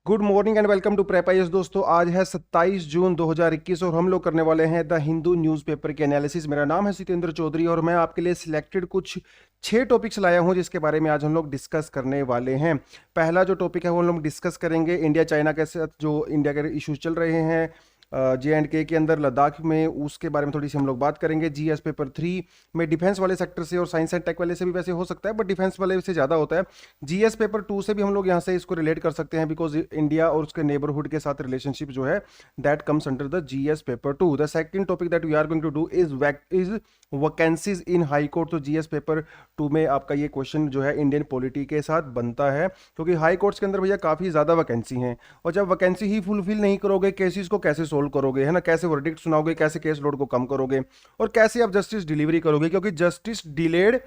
Good morning and welcome to prep IAS. दोस्तों, आज है 27 जून 2021 और हम लोग करने वाले हैं द हिंदू न्यूज़पेपर के एनालिसिस। मेरा नाम है सत्येंद्र चौधरी और मैं आपके लिए सिलेक्टेड कुछ 6 टॉपिक्स लाया हूं जिसके बारे में आज हम लोग डिस्कस करने वाले हैं। पहला जो टॉपिक है वो हम लोग डिस्कस करेंगे इंडिया चाइना के साथ जो इंडिया के इश्यूज चल रहे हैं JNK के अंदर, लद्दाख में, उसके बारे में थोड़ी सी हम लोग बात करेंगे। GS पेपर 3 में डिफेंस वाले सेक्टर से और साइंस एंड टेक वाले से भी वैसे हो सकता है, बट डिफेंस वाले से ज़्यादा होता है। GS पेपर 2 से भी हम लोग यहाँ से इसको रिलेट कर सकते हैं बिकॉज इंडिया और उसके नेबरहुड के साथ रिलेशनशिप जो है that comes under the GS paper 2। The second topic that we are going to do is vacancies in high court. तो GS पेपर 2 में आपका ये क्वेश्चन जो है इंडियन पॉलिटी के साथ बनता है, क्योंकि हाई कोर्ट्स के अंदर भैया काफ़ी ज़्यादा वैकेंसी हैं और जब वैकेंसी ही फुलफिल नहीं करोगे, केसेस को कैसे सोल्व करोगे, है ना, कैसे वर्डिक्ट सुनाओगे, कैसे केस लोड को कम करोगे और कैसे आप जस्टिस डिलीवरी करोगे, क्योंकि justice delayed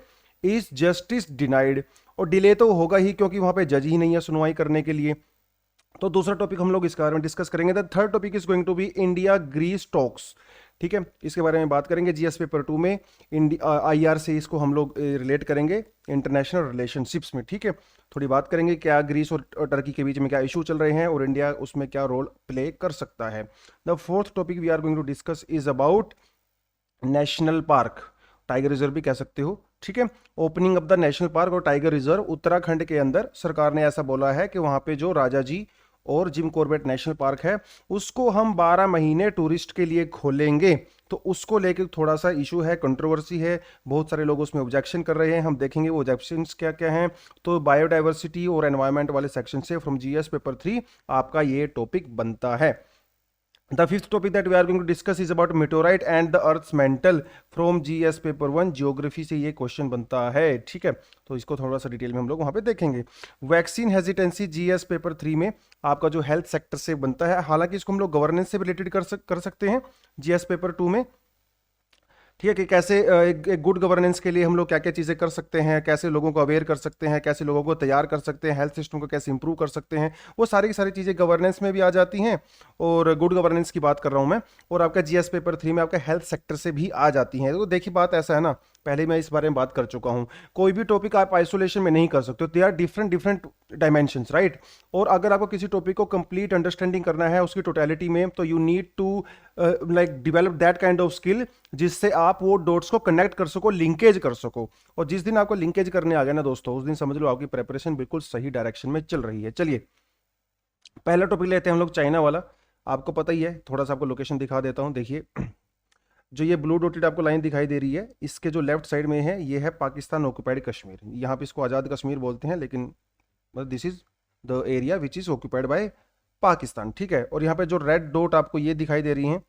is justice denied. और डिले तो होगा ही क्योंकि वहां पे जज ही नहीं है सुनवाई करने के लिए। तो दूसरा टॉपिक हम लोग इसके बारे में डिस्कस करेंगे। The third topic is going to be India Greece talks. ठीक है, इसके बारे में बात करेंगे। GS पेपर 2 में IR से इसको हम लोग रिलेट करेंगे इंटरनेशनल रिलेशनशिप्स में। ठीक है, थोड़ी बात करेंगे क्या ग्रीस और टर्की के बीच में क्या इशू चल रहे हैं और इंडिया उसमें क्या रोल प्ले कर सकता है। The fourth topic we are going to discuss is about national park, tiger reserve भी कह सकते हो। ठीक है, opening of the national park और टाइगर रिजर्व उत्तराखंड के अंदर सरकार ने ऐसा बोला है कि वहां पे जो राजा जी और जिम कॉर्बेट नेशनल पार्क है उसको हम 12 महीने टूरिस्ट के लिए खोलेंगे। तो उसको लेकर थोड़ा सा इशू है, कंट्रोवर्सी है, बहुत सारे लोग उसमें ऑब्जेक्शन कर रहे हैं। हम देखेंगे वो ऑब्जेक्शंस क्या क्या हैं। तो बायोडाइवर्सिटी और एनवायरमेंट वाले सेक्शन से फ्रॉम GS पेपर 3 आपका ये टॉपिक बनता है। The fifth topic that we are going to discuss is about meteorite and the Earth's mantle from GS paper 1 geography से ये क्वेश्चन बनता है। ठीक है, तो इसको थोड़ा सा डिटेल में हम लोग वहां पे देखेंगे। वैक्सीन हेजिटेंसी GS पेपर 3 में आपका जो हेल्थ सेक्टर से बनता है, हालांकि इसको हम लोग गवर्नेंस से रिलेटेड कर सकते हैं GS पेपर 2 में। ठीक है, कि कैसे एक गुड गवर्नेंस के लिए हम लोग क्या क्या चीज़ें कर सकते हैं, कैसे लोगों को अवेयर कर सकते हैं, कैसे लोगों को तैयार कर सकते हैं, हेल्थ सिस्टम को कैसे इंप्रूव कर सकते हैं, वो सारी की सारी चीज़ें गवर्नेंस में भी आ जाती हैं। और गुड गवर्नेंस की बात कर रहा हूँ मैं। और आपका GS पेपर 3 में आपका हेल्थ सेक्टर से भी आ जाती हैं। तो देखिए बात ऐसा है ना, पहले मैं इस बारे में बात कर चुका हूँ, कोई भी टॉपिक आप आइसोलेशन में नहीं कर सकते, they are different different dimensions, right. और अगर आपको किसी टॉपिक को कंप्लीट अंडरस्टैंडिंग करना है उसकी टोटलिटी में, तो you need to like develop that kind of skill जिससे आप वो डॉट्स को कनेक्ट कर सको, लिंकेज कर सको। और जिस दिन आपको लिंकेज करने आ गया ना दोस्तों, उस दिन समझ लो आपकी प्रेपरेशन बिल्कुल सही डायरेक्शन में चल रही है। चलिए पहला टॉपिक लेते हैं हम लोग चाइना वाला। आपको पता ही है, थोड़ा सा आपको लोकेशन दिखा देता हूँ। देखिए जो ये ब्लू डॉटेड आपको लाइन दिखाई दे रही है, इसके जो लेफ्ट साइड में है ये है पाकिस्तान ऑक्यूपाइड कश्मीर। यहाँ पे इसको आज़ाद कश्मीर बोलते हैं, लेकिन this is the area which is occupied by Pakistan. ठीक है, और यहाँ पे जो रेड डॉट आपको ये दिखाई दे रही है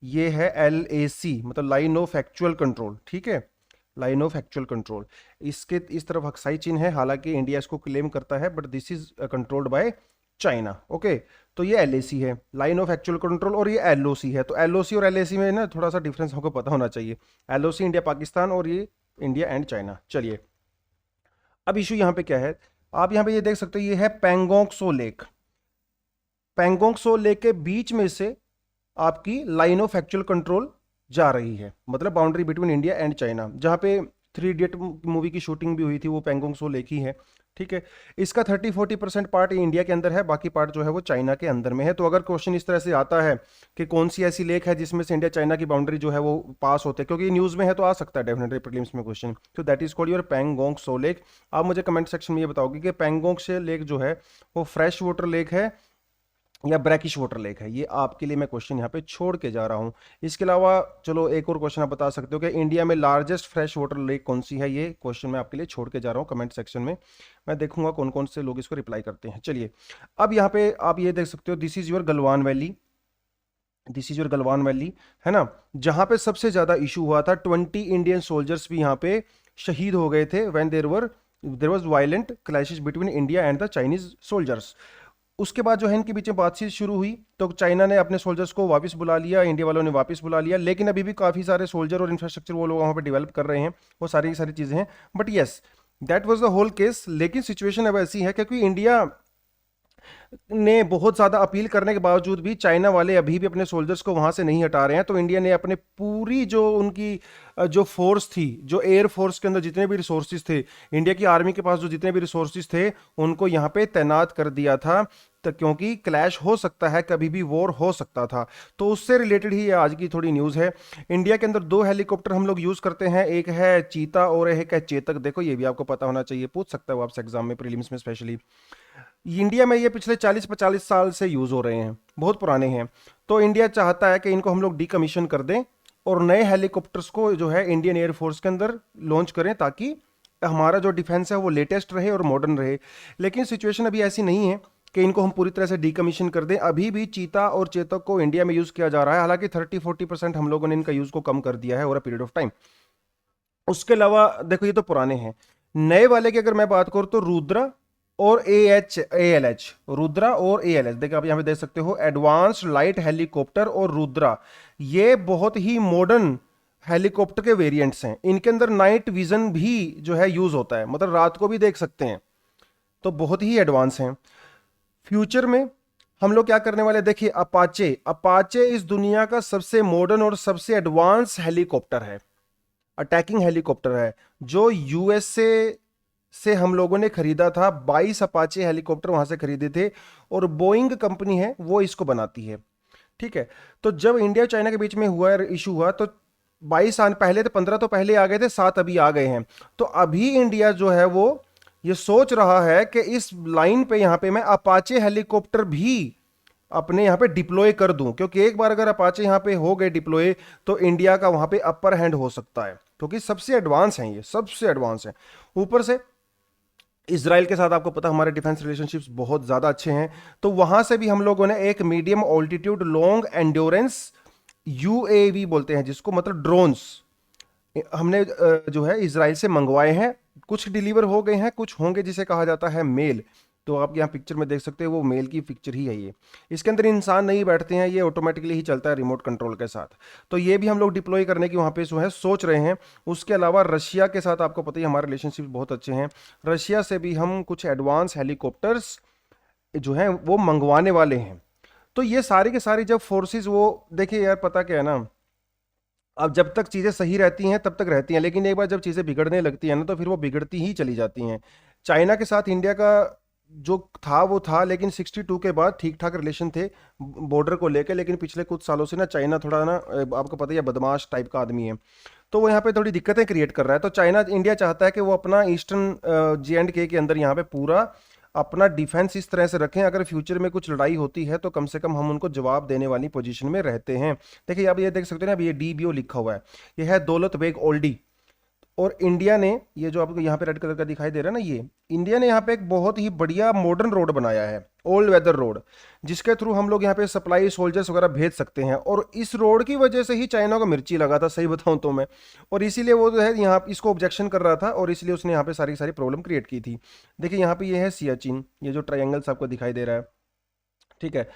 ये है LAC, मतलब लाइन ऑफ एक्चुअल कंट्रोल। ठीक है, लाइन ऑफ एक्चुअल कंट्रोल। इसके इस तरफ अक्साई चिन्ह है, हालांकि इंडिया इसको क्लेम करता है, but this is controlled by China. Okay, तो ये LAC है, लाइन ऑफ एक्चुअल कंट्रोल, और ये LOC है। तो LOC और LAC में ना थोड़ा सा डिफरेंस हमको पता होना चाहिए। LOC इंडिया पाकिस्तान और ये इंडिया एंड चाइना। चलिए अब इशू यहाँ पे क्या है, आप यहाँ पे ये देख सकते हो, ये है पेंगोंग सो लेक। पेंगोंग सो लेक के बीच में से आपकी लाइन ऑफ एक्चुअल कंट्रोल जा रही है, मतलब boundary between India and China. जहां पे 3 इडियट मूवी की शूटिंग भी हुई थी वो पेंगोंग सो लेक ही है। ठीक है, इसका 30-40% पार्ट इंडिया के अंदर है, बाकी पार्ट जो है वो चाइना के अंदर में है। तो अगर क्वेश्चन इस तरह से आता है कि कौन सी ऐसी लेक है जिसमें से इंडिया चाइना की बाउंड्री जो है वो पास होते हैं, क्योंकि न्यूज में है तो आ सकता है डेफिनेटली प्रीलिम्स में क्वेश्चन। तो that is called your Pangong so lake. आप मुझे कमेंट सेक्शन में ये बताओगे कि पेंगोंग से लेक जो है वो फ्रेश वाटर लेक है या ब्रैकिश वाटर लेक है। ये आपके लिए मैं क्वेश्चन यहाँ पे छोड़ के जा रहा हूँ। इसके अलावा चलो एक और क्वेश्चन आप बता सकते हो कि इंडिया में लार्जेस्ट फ्रेश वाटर लेक कौन सी है। ये क्वेश्चन मैं आपके लिए छोड़ के जा रहा हूँ कमेंट सेक्शन में, मैं देखूंगा कौन कौन से लोग इसको रिप्लाई करते हैं। चलिए अब यहाँ पे आप ये देख सकते हो, this is your Galwan valley, this is your Galwan valley, है ना, जहां पे सबसे ज्यादा इशू हुआ था। 20 इंडियन सोल्जर्स भी यहाँ पे शहीद हो गए थे when there was violent clashes between India and the Chinese soldiers. उसके बाद जो है इनके बीच में बातचीत शुरू हुई, तो चाइना ने अपने सोल्जर्स को वापस बुला लिया, इंडिया वालों ने वापस बुला लिया, लेकिन अभी भी काफ़ी सारे सोल्जर और इंफ्रास्ट्रक्चर वो लोग वहाँ पे डेवलप कर रहे हैं, वो सारी की सारी चीज़ें हैं। But yes, that was the whole case. लेकिन सिचुएशन अब ऐसी है क्योंकि इंडिया ने बहुत ज़्यादा अपील करने के बावजूद भी चाइना वाले अभी भी अपने सोल्जर्स को वहाँ से नहीं हटा रहे हैं। तो इंडिया ने अपने पूरी जो उनकी जो फोर्स थी, जो एयर फोर्स के अंदर जितने भी रिसोर्सेज थे, इंडिया की आर्मी के पास जो जितने भी रिसोर्सेज थे, उनको यहाँ पे तैनात कर दिया था। तो क्योंकि क्लैश हो सकता है, कभी भी वॉर हो सकता था। तो उससे रिलेटेड ही ये आज की थोड़ी न्यूज़ है। इंडिया के अंदर दो हेलीकॉप्टर हम लोग यूज़ करते हैं, एक है चीता और एक है चेतक। देखो ये भी आपको पता होना चाहिए, पूछ सकता है वो आपसे एग्जाम में, प्रीलिम्स में स्पेशली। इंडिया में ये पिछले 40-45 साल से यूज़ हो रहे हैं, बहुत पुराने हैं। तो इंडिया चाहता है कि इनको हम लोग डीकमीशन कर दें और नए हेलीकॉप्टर्स को जो है इंडियन एयरफोर्स के अंदर लॉन्च करें, ताकि हमारा जो डिफेंस है वो लेटेस्ट रहे और मॉडर्न रहे। लेकिन सिचुएशन अभी ऐसी नहीं है कि इनको हम पूरी तरह से डीकमीशन कर दें। अभी भी चीता और चेतक को इंडिया में यूज़ किया जा रहा है, हालांकि 30-40% हम लोगों ने इनका यूज़ को कम कर दिया है over a period of time. उसके अलावा देखो ये तो पुराने हैं। नए वाले की अगर मैं बात करूँ तो रुद्रा और ALH, रुद्रा और ALH, देखिए आप यहाँ पे देख सकते हो, एडवांस्ड लाइट हेलीकॉप्टर और रुद्रा। ये बहुत ही मॉडर्न हेलीकॉप्टर के वेरिएंट्स हैं। इनके अंदर नाइट विजन भी जो है यूज होता है, मतलब रात को भी देख सकते हैं। तो बहुत ही एडवांस हैं। फ्यूचर में हम लोग क्या करने वाले हैं, देखिए अपाचे। अपाचे इस दुनिया का सबसे मॉडर्न और सबसे एडवांस हेलीकॉप्टर है, अटैकिंग हेलीकॉप्टर है, जो यूएसए से हम लोगों ने खरीदा था। 22 अपाचे हेलीकॉप्टर वहां से खरीदे थे, और बोइंग कंपनी है वो इसको बनाती है। ठीक है। तो जब इंडिया चाइना के बीच में हुआ इशू हुआ, तो 22 साल पहले, तो 15 तो पहले आ गए थे, 7 अभी आ गए हैं। तो अभी इंडिया जो है वो ये सोच रहा है कि इस लाइन पे यहाँ पे मैं अपाचे हेलीकॉप्टर भी अपने यहाँ पे डिप्लॉय कर दूं, क्योंकि एक बार अगर अपाचे यहाँ पे हो गए डिप्लॉय, तो इंडिया का वहाँ पे अपर हैंड हो सकता है, क्योंकि सबसे एडवांस हैं, ये सबसे एडवांस हैं। ऊपर से इसराइल के साथ आपको पता हमारे डिफेंस रिलेशनशिप्स बहुत ज़्यादा अच्छे हैं। तो वहाँ से भी हम लोगों ने एक medium altitude long endurance UAV बोलते हैं जिसको, मतलब ड्रोन्स, हमने जो है इसराइल से मंगवाए हैं। कुछ डिलीवर हो गए हैं, कुछ होंगे, जिसे कहा जाता है मेल। तो आप यहाँ पिक्चर में देख सकते हो, वो मेल की पिक्चर ही है ये। इसके अंदर इंसान नहीं बैठते हैं, ये ऑटोमेटिकली ही चलता है रिमोट कंट्रोल के साथ। तो ये भी हम लोग डिप्लॉय करने की वहाँ पे जो है सोच रहे हैं। उसके अलावा रशिया के साथ आपको पता ही हमारे रिलेशनशिप बहुत अच्छे हैं। रशिया से भी हम कुछ एडवांस हेलीकॉप्टर्स जो हैं वो मंगवाने वाले हैं। तो ये सारी के सारी जब फोर्सेस, वो देखिए यार, पता क्या है ना, अब जब तक चीज़ें सही रहती हैं तब तक रहती हैं, लेकिन एक बार जब चीज़ें बिगड़ने लगती हैं ना, तो फिर वो बिगड़ती ही चली जाती हैं। चाइना के साथ इंडिया का जो था वो था, लेकिन 62 के बाद ठीक ठाक रिलेशन थे बॉर्डर को लेकर। लेकिन पिछले कुछ सालों से ना चाइना थोड़ा ना, आपको पता ही है, बदमाश टाइप का आदमी है। तो वो यहाँ पे थोड़ी दिक्कतें क्रिएट कर रहा है। तो चाइना, इंडिया चाहता है कि वो अपना ईस्टर्न J&K के अंदर यहाँ पे पूरा अपना डिफेंस इस तरह से रखें, अगर फ्यूचर में कुछ लड़ाई होती है तो कम से कम हम उनको जवाब देने वाली पोजीशन में रहते हैं। देखिए अब ये देख सकते हैं ना, अभी ये DBO लिखा हुआ है, ये है दौलत बेग ओल्डी। और इंडिया ने, ये जो आपको यहाँ पे रेड कलर का दिखाई दे रहा है ना, ये इंडिया ने यहाँ पे एक बहुत ही बढ़िया मॉडर्न रोड बनाया है, ओल्ड वेदर रोड, जिसके थ्रू हम लोग यहाँ पे सप्लाई सोल्जर्स वगैरह भेज सकते हैं। और इस रोड की वजह से ही चाइना को मिर्ची लगा था, सही बताऊं तो मैं। और इसीलिए वो जो है यहाँ इसको ऑब्जेक्शन कर रहा था, और इसलिए उसने यहाँ पे सारी सारी प्रॉब्लम क्रिएट की थी। देखिए यहाँ पे ये है सियाचिन, ये जो ट्रायंगल्स आपको दिखाई दे रहा है। ठीक है।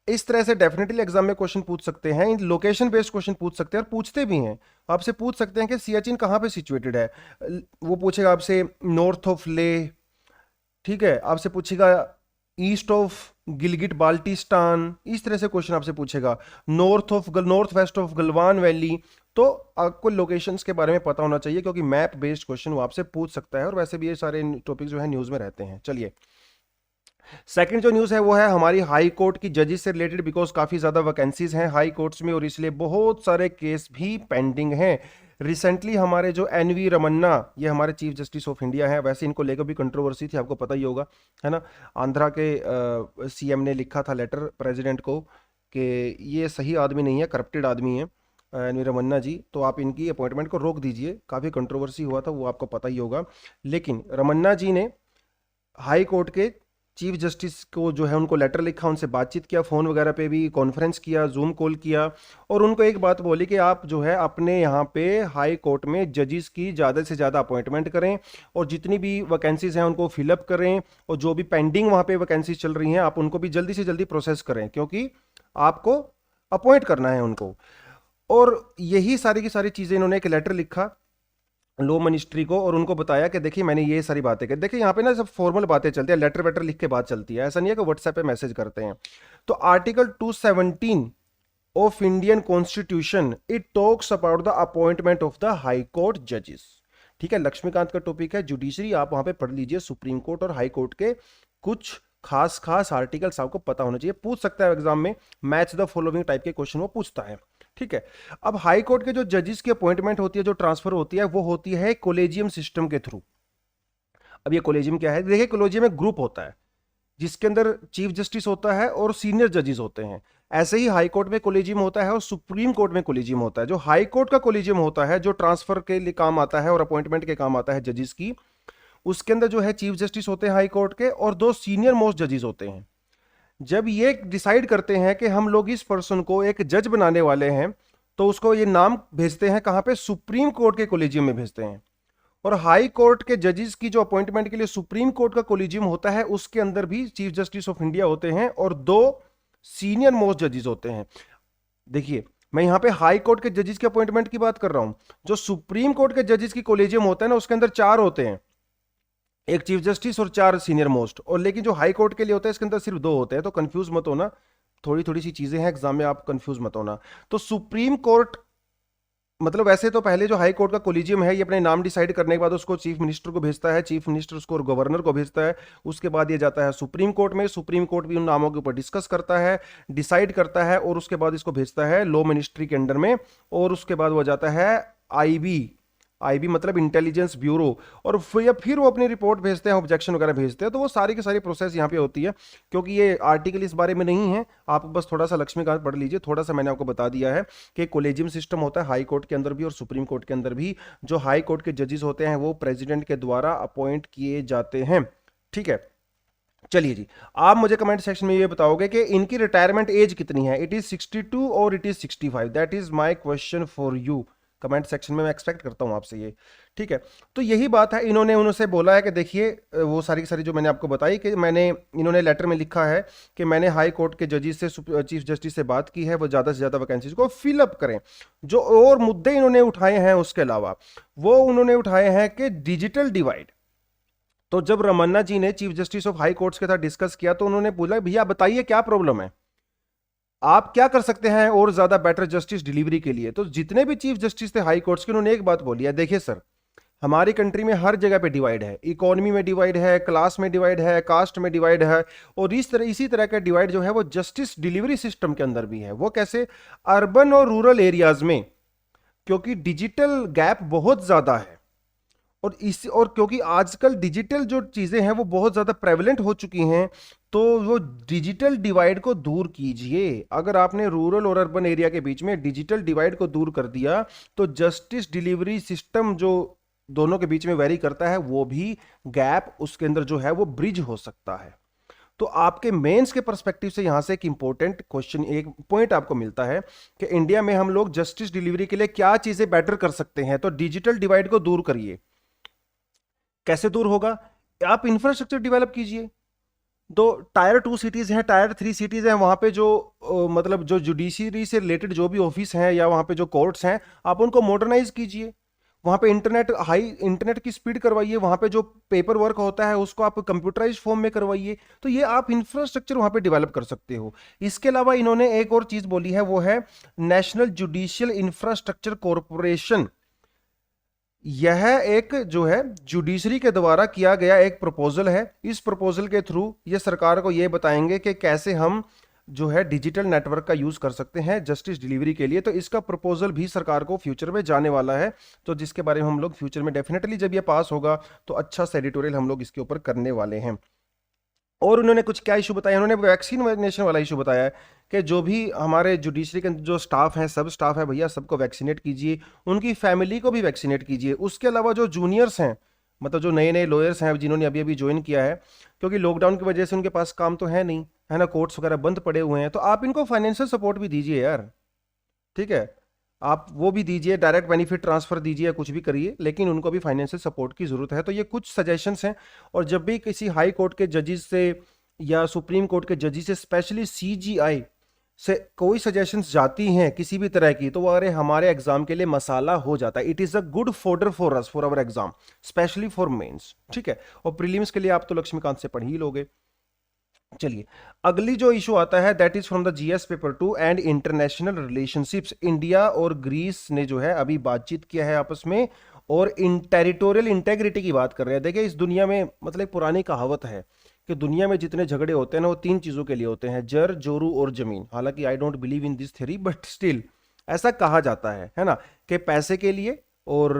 इस तरह से डेफिनेटली एग्जाम में क्वेश्चन पूछ सकते हैं, इन लोकेशन बेस्ड क्वेश्चन पूछ सकते हैं, और पूछते भी हैं। आपसे पूछ सकते हैं कि सियाचिन कहाँ पे सिचुएटेड है, वो पूछेगा आपसे नॉर्थ ऑफ ले, ठीक है, आपसे पूछेगा ईस्ट ऑफ गिलगिट बाल्टिस्तान, इस तरह से क्वेश्चन आपसे पूछेगा, north west of Galwan valley. तो आपको लोकेशंस के बारे में पता होना चाहिए, क्योंकि मैप बेस्ड क्वेश्चन वो आपसे पूछ सकता है। और वैसे भी ये सारे टॉपिक जो है न्यूज़ में रहते हैं। चलिए, सेकंड जो न्यूज़ है वो है हमारी हाई कोर्ट की जजेस से रिलेटेड, बिकॉज काफ़ी ज़्यादा वैकेंसीज हैं हाई कोर्ट्स में, और इसलिए बहुत सारे केस भी पेंडिंग हैं। रिसेंटली हमारे जो NV रमन्ना, ये हमारे चीफ जस्टिस ऑफ इंडिया हैं, वैसे इनको लेकर भी कंट्रोवर्सी थी, आपको पता ही होगा, है ना। आंध्रा के CM ने लिखा था लेटर प्रेसिडेंट को कि ये सही आदमी नहीं है, करप्टेड आदमी है NV रमन्ना जी, तो आप इनकी अपॉइंटमेंट को रोक दीजिए। काफ़ी कंट्रोवर्सी हुआ था, वो आपको पता ही होगा। लेकिन रमन्ना जी ने हाई कोर्ट के चीफ जस्टिस को जो है उनको लेटर लिखा, उनसे बातचीत किया, फ़ोन वगैरह पे भी कॉन्फ्रेंस किया, जूम कॉल किया, और उनको एक बात बोली कि आप जो है अपने यहाँ पे हाई कोर्ट में जजेस की ज़्यादा से ज़्यादा अपॉइंटमेंट करें, और जितनी भी वैकेंसीज हैं उनको फिलअप करें, और जो भी पेंडिंग वहाँ पे वैकेंसीज चल रही हैं आप उनको भी जल्दी से जल्दी प्रोसेस करें, क्योंकि आपको अपॉइंट करना है उनको। और यही सारी की सारी चीज़ें इन्होंने एक लेटर लिखा लॉ मिनिस्ट्री को और उनको बताया कि देखिए मैंने ये सारी बातें की। देखिए यहाँ पे ना सब फॉर्मल बातें चलती है, लेटर वेटर लिख के बात चलती है, ऐसा नहीं है कि व्हाट्सएप पे मैसेज करते हैं। तो article 217 of Indian constitution it talks about the appointment of the high court जजेस। ठीक है, लक्ष्मीकांत का टॉपिक है जुडिशरी, आप वहां पे पढ़ लीजिए सुप्रीम कोर्ट और हाई कोर्ट के कुछ खास खास आर्टिकल्स आपको पता होना चाहिए, पूछ सकता है एग्जाम में, मैच द फॉलोइंग टाइप के क्वेश्चन वो पूछता है। ठीक है, अब हाई कोर्ट के जो जजेस की अपॉइंटमेंट होती है, जो ट्रांसफर होती है, वो होती है कोलेजियम सिस्टम के थ्रू। अब ये कोलेजियम क्या है, देखिए कोलेजियम एक ग्रुप होता है जिसके अंदर चीफ जस्टिस होता है और सीनियर जजेस होते हैं। ऐसे ही हाई कोर्ट में कोलेजियम होता है और सुप्रीम कोर्ट में कोलेजियम होता है। जो हाई कोर्ट का कोलेजियम होता है, जो ट्रांसफर के लिए काम आता है और अपॉइंटमेंट के काम आता है जजेस की, उसके अंदर जो है चीफ जस्टिस होते हैं हाई कोर्ट के और दो सीनियर मोस्ट जजेस होते हैं। जब ये डिसाइड करते हैं कि हम लोग इस पर्सन को एक जज बनाने वाले हैं, तो उसको ये नाम भेजते हैं कहां पे, सुप्रीम कोर्ट के कोलेजियम में भेजते हैं। और हाई कोर्ट के जजेस की जो अपॉइंटमेंट के लिए सुप्रीम कोर्ट का कोलिजियम होता है, उसके अंदर भी चीफ जस्टिस ऑफ इंडिया होते हैं और दो सीनियर मोस्ट जजेस होते हैं। देखिए मैं यहां पे हाई कोर्ट के जजेस के अपॉइंटमेंट की बात कर रहा हूं। जो सुप्रीम कोर्ट के जजेस की कोलिजियम होता है ना, उसके अंदर चार होते हैं, एक चीफ जस्टिस और चार सीनियर मोस्ट। और लेकिन जो हाई कोर्ट के लिए होता है, इसके अंदर सिर्फ दो होते हैं। तो कंफ्यूज मत होना, थोड़ी थोड़ी सी चीजें हैं एग्जाम में, आप कंफ्यूज मत होना। तो सुप्रीम कोर्ट मतलब वैसे तो पहले जो हाई कोर्ट का कोलिजियम है, ये अपने नाम डिसाइड करने के बाद उसको चीफ मिनिस्टर को भेजता है, चीफ मिनिस्टर उसको गवर्नर को भेजता है, उसके बाद ये जाता है सुप्रीम कोर्ट में, सुप्रीम कोर्ट भी उन नामों के ऊपर डिस्कस करता है, डिसाइड करता है और उसके बाद इसको भेजता है लॉ मिनिस्ट्री के अंडर में। और उसके बाद वो जाता है आईबी, आईबी मतलब इंटेलिजेंस ब्यूरो, और फिर वो अपनी रिपोर्ट भेजते हैं, ऑब्जेक्शन वगैरह भेजते हैं। तो वो सारी की सारी प्रोसेस यहाँ पे होती है। क्योंकि ये आर्टिकल इस बारे में नहीं है, आप बस थोड़ा सा लक्ष्मीकांत पढ़ लीजिए, थोड़ा सा मैंने आपको बता दिया है कि कोलेजियम सिस्टम होता है हाई कोर्ट के अंदर भी और सुप्रीम कोर्ट के अंदर भी। जो हाई कोर्ट के जजेस होते हैं वो प्रेसिडेंट के द्वारा अपॉइंट किए जाते हैं। ठीक है, चलिए जी, आप मुझे कमेंट सेक्शन में ये बताओगे कि इनकी रिटायरमेंट एज कितनी है, इट इज 62 और it is 65, that is my question for you. Comment section में मैं एक्सपेक्ट करता हूं आपसे ये। ठीक है, तो यही बात है, इन्होंने उनसे बोला है कि देखिए वो सारी की सारी जो मैंने आपको बताई कि इन्होंने लेटर में लिखा है कि मैंने हाई कोर्ट के जजेस से, चीफ जस्टिस से बात की है, वो ज़्यादा से ज़्यादा वैकेंसीज को फिलअप करें। जो और मुद्दे इन्होंने उठाए हैं उसके अलावा, वो उन्होंने उठाए हैं कि डिजिटल डिवाइड। तो जब रमन्ना जी ने chief justice of high courts के साथ डिस्कस किया, तो उन्होंने बोला भैया बताइए क्या प्रॉब्लम है, आप क्या कर सकते हैं और ज्यादा बेटर जस्टिस डिलीवरी के लिए। तो जितने भी चीफ जस्टिस थे हाई कोर्ट्स के, उन्होंने एक बात बोली है, देखिए सर हमारी कंट्री में हर जगह पे डिवाइड है, इकोनॉमी में डिवाइड है, क्लास में डिवाइड है, कास्ट में डिवाइड है, और इसी तरह का डिवाइड जो है वो जस्टिस डिलीवरी सिस्टम के अंदर भी है। वो कैसे, अर्बन और रूरल एरियाज में, क्योंकि डिजिटल गैप बहुत ज्यादा है, और क्योंकि आजकल डिजिटल जो चीजें हैं वो बहुत ज्यादा प्रेवलेंट हो चुकी हैं, तो वो डिजिटल डिवाइड को दूर कीजिए। अगर आपने रूरल और अर्बन एरिया के बीच में डिजिटल डिवाइड को दूर कर दिया, तो जस्टिस डिलीवरी सिस्टम जो दोनों के बीच में वेरी करता है, वो भी गैप उसके अंदर जो है वो ब्रिज हो सकता है। तो आपके मेंस के पर्सपेक्टिव से यहां से एक इंपॉर्टेंट क्वेश्चन, एक पॉइंट आपको मिलता है कि इंडिया में हम लोग जस्टिस डिलीवरी के लिए क्या चीजें बेटर कर सकते हैं। तो डिजिटल डिवाइड को दूर करिए। कैसे दूर होगा, आप इंफ्रास्ट्रक्चर डेवलप कीजिए। तो टायर 2 सिटीज हैं, टायर 3 सिटीज हैं, वहां पे जो मतलब जो जुडिशरी से रिलेटेड जो भी ऑफिस हैं या वहां पे जो कोर्ट्स हैं, आप उनको मॉडर्नाइज कीजिए। वहां पे इंटरनेट की स्पीड करवाइए, वहां पे जो पेपर वर्क होता है उसको आप कंप्यूटराइज फॉर्म में करवाइए। तो ये आप इंफ्रास्ट्रक्चर वहां पे डेवलप कर सकते हो। इसके अलावा इन्होंने एक और चीज बोली है, वो है नेशनल जुडिशियल इंफ्रास्ट्रक्चर कॉरपोरेशन। यह एक जो है जुडिशरी के द्वारा किया गया एक प्रपोजल है। इस प्रपोजल के थ्रू ये सरकार को ये बताएंगे कि कैसे हम जो है डिजिटल नेटवर्क का यूज कर सकते हैं जस्टिस डिलीवरी के लिए। तो इसका प्रपोजल भी सरकार को फ्यूचर में जाने वाला है, तो जिसके बारे में हम लोग फ्यूचर में डेफिनेटली जब ये पास होगा तो अच्छा सा एडिटोरियल हम लोग इसके ऊपर करने वाले हैं। और उन्होंने कुछ क्या इशू बताया, उन्होंने वैक्सीनेशन वाला इशू बताया है कि जो भी हमारे जुडिशरी के जो स्टाफ हैं, सब स्टाफ है भैया, सबको वैक्सीनेट कीजिए, उनकी फैमिली को भी वैक्सीनेट कीजिए। उसके अलावा जो जूनियर्स हैं, मतलब जो नए नए लॉयर्स हैं जिन्होंने अभी अभी ज्वाइन किया है, क्योंकि लॉकडाउन की वजह से उनके पास काम तो है नहीं, है ना, कोर्ट्स वगैरह बंद पड़े हुए हैं, तो आप इनको फाइनेंशियल सपोर्ट भी दीजिए यार। ठीक है, आप वो भी दीजिए, डायरेक्ट बेनिफिट ट्रांसफर दीजिए, कुछ भी करिए, लेकिन उनको भी फाइनेंशियल सपोर्ट की जरूरत है। तो ये कुछ सजेशंस हैं। और जब भी किसी हाई कोर्ट के जजेस से या सुप्रीम कोर्ट के जजेस से, स्पेशली सीजीआई से कोई सजेशंस जाती हैं किसी भी तरह की, तो वो अरे हमारे एग्जाम के लिए मसाला हो जाता है। It is a good fodder for us for our exam, especially for mains, ठीक है। और प्रीलिम्स के लिए आप तो लक्ष्मीकांत से पढ़ ही लोगे। चलिए, अगली जो इशू आता है that is from the GS paper 2 and international relationships. India और ग्रीस ने जो है अभी बातचीत किया है आपस में, और इन टेरिटोरियल इंटेग्रिटी की बात कर रहे हैं। देखिए, इस दुनिया में मतलब एक पुरानी कहावत है कि दुनिया में जितने झगड़े होते हैं ना, वो तीन चीजों के लिए होते हैं, जर, जोरू और जमीन। हालांकि I don't believe in this theory, but still ऐसा कहा जाता है ना, कि पैसे के लिए, और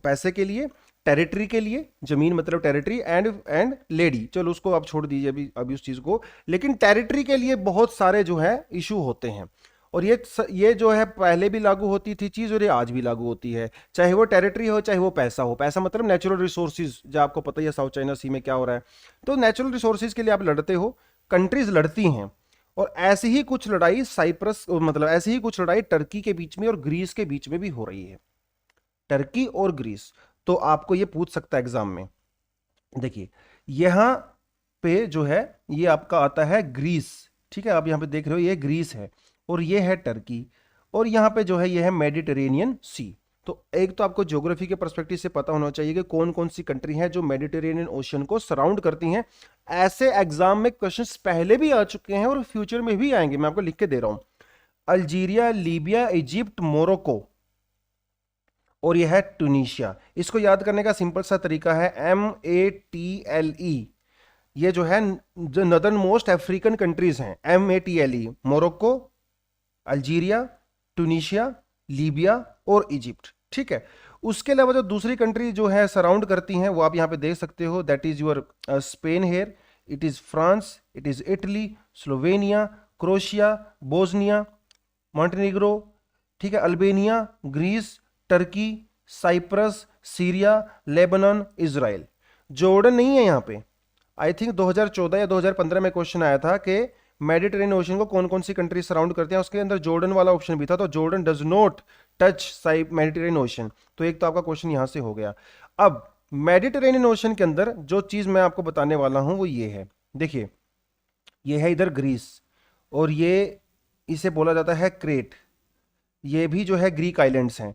पैसे के लिए, टेरिटरी के लिए, जमीन मतलब टेरिटरी, एंड लेडी, चलो उसको आप छोड़ दीजिए अभी अभी उस चीज को। लेकिन टेरिटरी के लिए बहुत सारे जो है इशू होते हैं, और ये जो है पहले भी लागू होती थी चीज, और ये आज भी लागू होती है, चाहे वो टेरिटरी हो चाहे वो पैसा हो। पैसा मतलब नेचुरल रिसोर्सेज, जो आपको पता ही है साउथ चाइना सी में क्या हो रहा है। तो नेचुरल रिसोर्सेज के लिए आप लड़ते हो, कंट्रीज लड़ती हैं। और ऐसी ही कुछ लड़ाई साइप्रस, मतलब ऐसी ही कुछ लड़ाई टर्की के बीच में और ग्रीस के बीच में भी हो रही है, टर्की और ग्रीस। तो आपको ये पूछ सकता है एग्जाम में। देखिए, यहां पे जो है ये आपका आता है ग्रीस, ठीक है, आप यहां पे देख रहे हो ये ग्रीस है, और ये है टर्की, और यहां पे जो है ये है मेडिटेरेनियन सी। तो एक तो आपको ज्योग्राफी के पर्सपेक्टिव से पता होना चाहिए कि कौन कौन सी कंट्री हैं जो मेडिटेरेनियन ओशन को सराउंड करती हैं। ऐसे एग्जाम में क्वेश्चंस पहले भी आ चुके हैं और फ्यूचर में भी आएंगे, मैं आपको लिख के दे रहा हूं। अल्जीरिया, लीबिया, इजिप्ट, मोरक्को, और यह है ट्यूनीशिया। इसको याद करने का सिंपल सा तरीका है MATLE। ये जो है जो नदर्न मोस्ट अफ्रीकन कंट्रीज हैं, MATLE, Morocco, Algeria, Tunisia, Libya और इजिप्ट, ठीक है। उसके अलावा जो दूसरी कंट्री जो है सराउंड करती हैं वो आप यहां पे देख सकते हो, that is your Spain here, it is France, it is Italy, Slovenia, Croatia, Bosnia, Montenegro, ठीक है, Albania, Greece, Turkey, Cyprus, Syria, Lebanon, Israel. Jordan नहीं है यहाँ पे। आई थिंक 2014 या 2015 में क्वेश्चन आया था कि मेडिटेरेनियन ओशन को कौन कौन सी कंट्री सराउंड करते हैं, उसके अंदर जॉर्डन वाला ऑप्शन भी था। तो Jordan does not touch Mediterranean ocean, तो एक तो आपका क्वेश्चन यहां से हो गया। अब मेडिटेरेनियन ओशन के अंदर जो चीज मैं आपको बताने वाला हूं वो ये है। देखिए, ये है इधर ग्रीस, और ये इसे बोला जाता है क्रेट। ये भी जो है ग्रीक आइलैंड्स हैं।